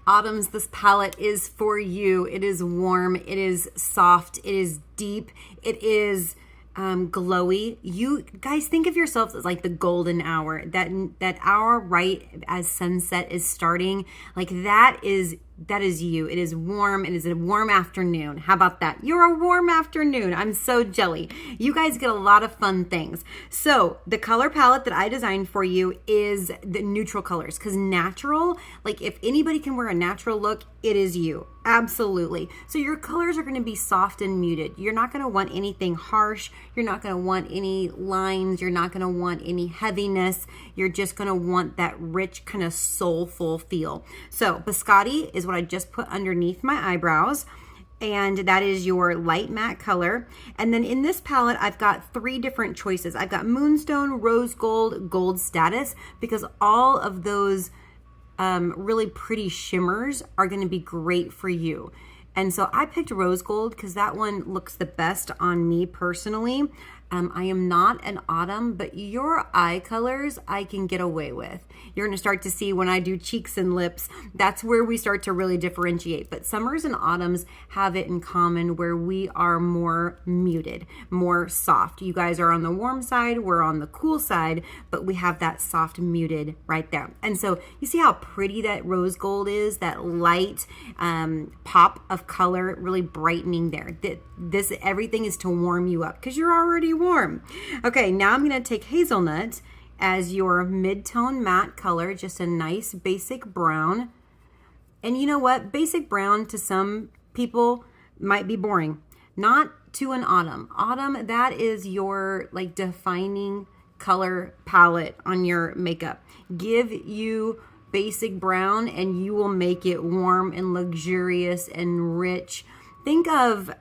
Autumns, this palette is for you. It is warm, it is soft, it is deep, it is glowy. You guys think of yourselves as like the golden hour, that hour right as sunset is starting. Like that is you. It is warm. It is a warm afternoon. How about that? You're a warm afternoon. I'm so jelly. You guys get a lot of fun things. So the color palette that I designed for you is the neutral colors, because natural, like if anybody can wear a natural look, it is you. Absolutely. So your colors are going to be soft and muted. You're not going to want anything harsh. You're not going to want any lines. You're not going to want any heaviness. You're just going to want that rich kind of soulful feel. So Biscotti is what I just put underneath my eyebrows. And that is your light matte color. And then in this palette, I've got 3 different choices. I've got Moonstone, Rose Gold, GoldStatus, because all of those really pretty shimmers are going to be great for you. And so I picked rose gold because that one looks the best on me personally. I am not an autumn, but your eye colors I can get away with. You're going to start to see when I do cheeks and lips, that's where we start to really differentiate. But summers and autumns have it in common where we are more muted, more soft. You guys are on the warm side, we're on the cool side, but we have that soft muted right there. And so you see how pretty that rose gold is, that light pop of color, really brightening there. This everything is to warm you up because you're already warm. Okay, now I'm going to take Hazelnut as your mid-tone matte color, just a nice basic brown. And you know what? Basic brown to some people might be boring. Not to an autumn. Autumn, that is your like defining color palette on your makeup. Give you basic brown and you will make it warm and luxurious and rich. Think of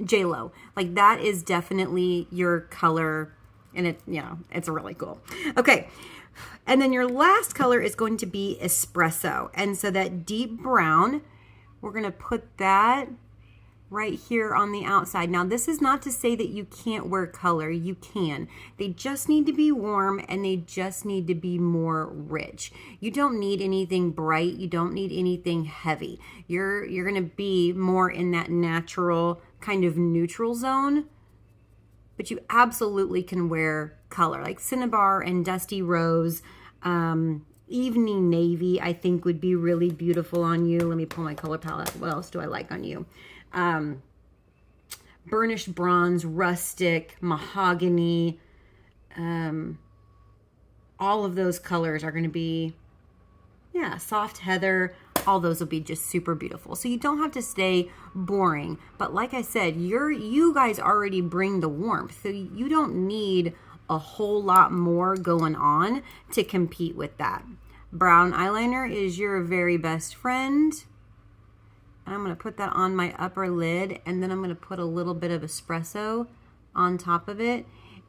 J-Lo. Like that is definitely your color, and it, you know, it's really cool. Okay. And then your last color is going to be Espresso. And so that deep brown, we're going to put that right here on the outside. Now, this is not to say that you can't wear color. You can. They just need to be warm and they just need to be more rich. You don't need anything bright. You don't need anything heavy. You're going to be more in that natural kind of neutral zone, but you absolutely can wear color like Cinnabar and Dusty Rose. Evening Navy, I think would be really beautiful on you. Let me pull my color palette. What else do I like on you? Burnished Bronze, Rustic, Mahogany. All of those colors are going to be, yeah, Soft Heather. All those will be just super beautiful. So you don't have to stay boring. But like I said, you guys already bring the warmth. So you don't need a whole lot more going on to compete with that. Brown eyeliner is your very best friend. I'm going to put that on my upper lid, and then I'm going to put a little bit of espresso on top of it.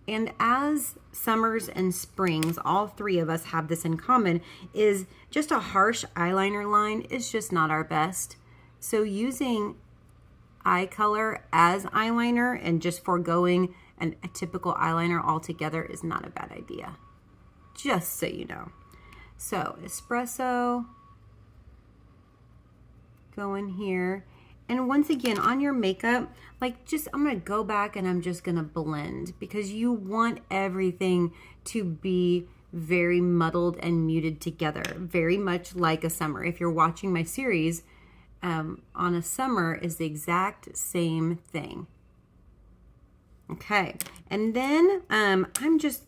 And as summers and springs, all 3 of us have this in common, is just a harsh eyeliner line is just not our best. So using eye color as eyeliner and just foregoing a typical eyeliner altogether is not a bad idea. Just so you know. So espresso, go in here. And once again, on your makeup, like just, I'm going to go back and I'm just going to blend because you want everything to be very muddled and muted together, very much like a summer. If you're watching my series, on a summer is the exact same thing. Okay. And then I'm just,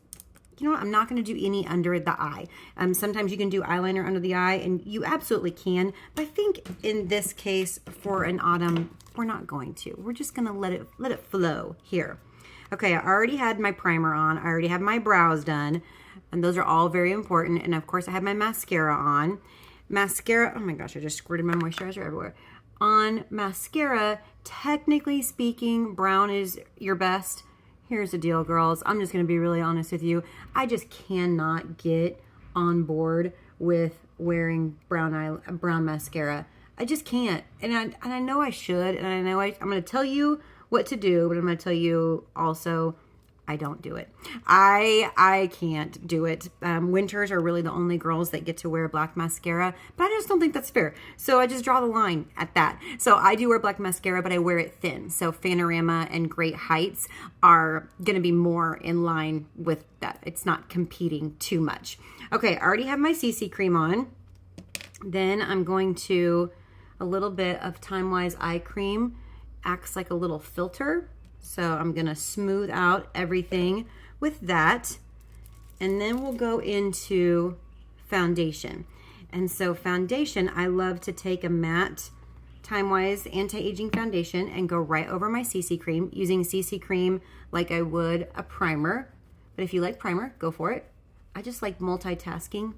you know what, I'm not going to do any under the eye. Sometimes you can do eyeliner under the eye, and you absolutely can. But I think in this case, for an autumn, we're not going to. We're just going to let it flow here. Okay, I already had my primer on. I already have my brows done, and those are all very important. And of course, I have my mascara on. Mascara, oh my gosh, I just squirted my moisturizer everywhere. On mascara, technically speaking, brown is your best. Here's the deal, girls. I'm just going to be really honest with you. I just cannot get on board with wearing brown mascara. I just can't. And I know I should. And I know I'm going to tell you what to do, but I'm going to tell you also I don't do it. I can't do it. Winters are really the only girls that get to wear black mascara, but I just don't think that's fair. So I just draw the line at that. So I do wear black mascara, but I wear it thin. So Panorama and Great Heights are going to be more in line with that. It's not competing too much. Okay, I already have my CC cream on. Then I'm going to, a little bit of Time Wise eye cream acts like a little filter. So I'm gonna smooth out everything with that. And then we'll go into foundation. And so foundation, I love to take a matte Time Wise anti-aging foundation and go right over my CC cream, using CC cream like I would a primer. But if you like primer, go for it. I just like multitasking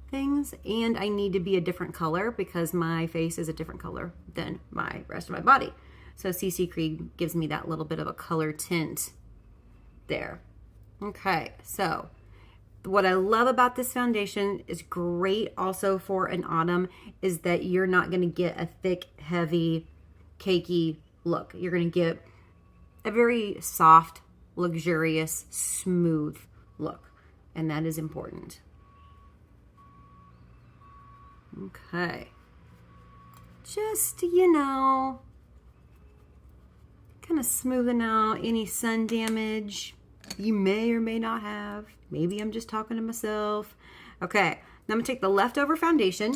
things, and I need to be a different color because my face is a different color than my rest of my body. So CC cream gives me that little bit of a color tint there. Okay, so what I love about this foundation is great also for an autumn is that you're not going to get a thick, heavy, cakey look. You're going to get a very soft, luxurious, smooth look, and that is important. Okay, just, you know, kind of smoothing out any sun damage you may or may not have. Maybe I'm just talking to myself. Okay, now I'm gonna take the leftover foundation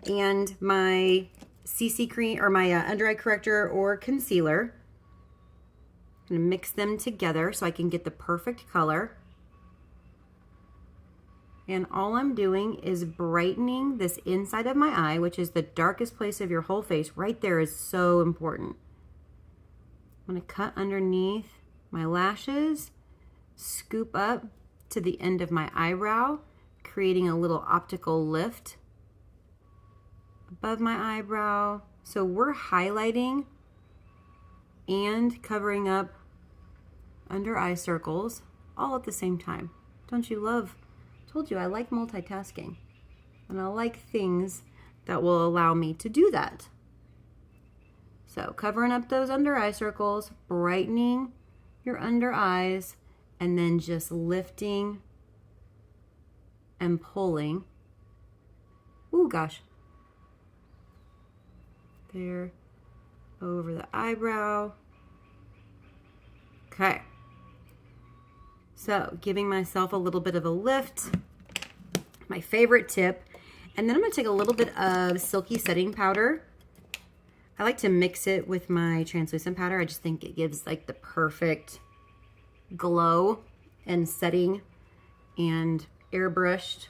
and my CC cream or my under eye corrector or concealer. I'm gonna mix them together so I can get the perfect color. And all I'm doing is brightening this inside of my eye, which is the darkest place of your whole face. Right there is so important. I'm gonna cut underneath my lashes, scoop up to the end of my eyebrow, creating a little optical lift above my eyebrow. So we're highlighting and covering up under eye circles all at the same time. Don't you love? Told you I like multitasking, and I like things that will allow me to do that. So covering up those under eye circles, brightening your under eyes, and then just lifting and pulling. Ooh, gosh. There, over the eyebrow. Okay. So giving myself a little bit of a lift, my favorite tip. And then I'm gonna take a little bit of silky setting powder. I like to mix it with my translucent powder. I just think it gives like the perfect glow and setting and airbrushed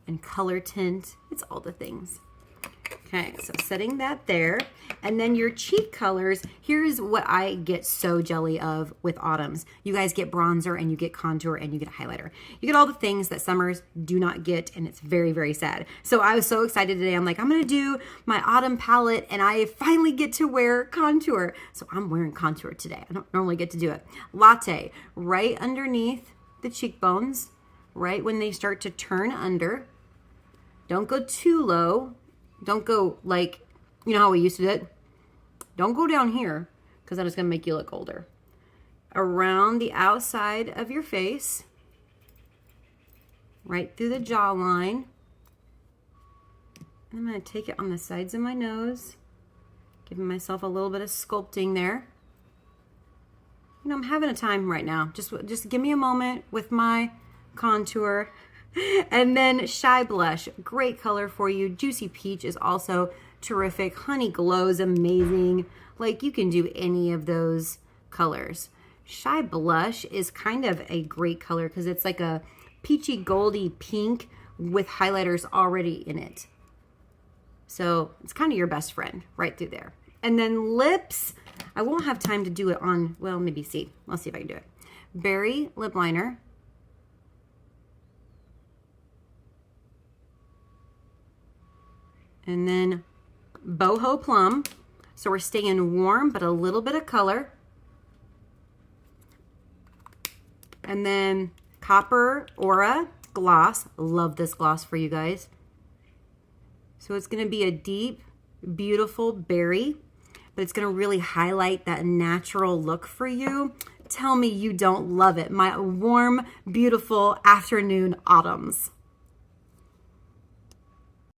and color tint. It's all the things. Okay, so setting that there. And then your cheek colors, here's what I get so jelly of with autumns. You guys get bronzer and you get contour and you get highlighter. You get all the things that summers do not get, and it's very, very sad. So I was so excited today. I'm like, I'm gonna do my autumn palette and I finally get to wear contour. So I'm wearing contour today. I don't normally get to do it. Latte, right underneath the cheekbones, right when they start to turn under. Don't go too low. Don't go like, you know how we used to do it? Don't go down here because that is going to make you look older. Around the outside of your face, right through the jawline. I'm going to take it on the sides of my nose, giving myself a little bit of sculpting there. You know, I'm having a time right now. Just give me a moment with my contour. And then Shy Blush, great color for you. Juicy Peach is also terrific. Honey Glow is amazing. Like, you can do any of those colors. Shy Blush is kind of a great color because it's like a peachy goldy pink with highlighters already in it. So it's kind of your best friend right through there. And then lips, I won't have time to do it on, well, maybe see. Let's see if I can do it. Berry lip liner. And then Boho Plum. So we're staying warm, but a little bit of color. And then Copper Aura Gloss. Love this gloss for you guys. So it's going to be a deep, beautiful berry, but it's going to really highlight that natural look for you. tell me you don't love it. My warm, beautiful afternoon autumns.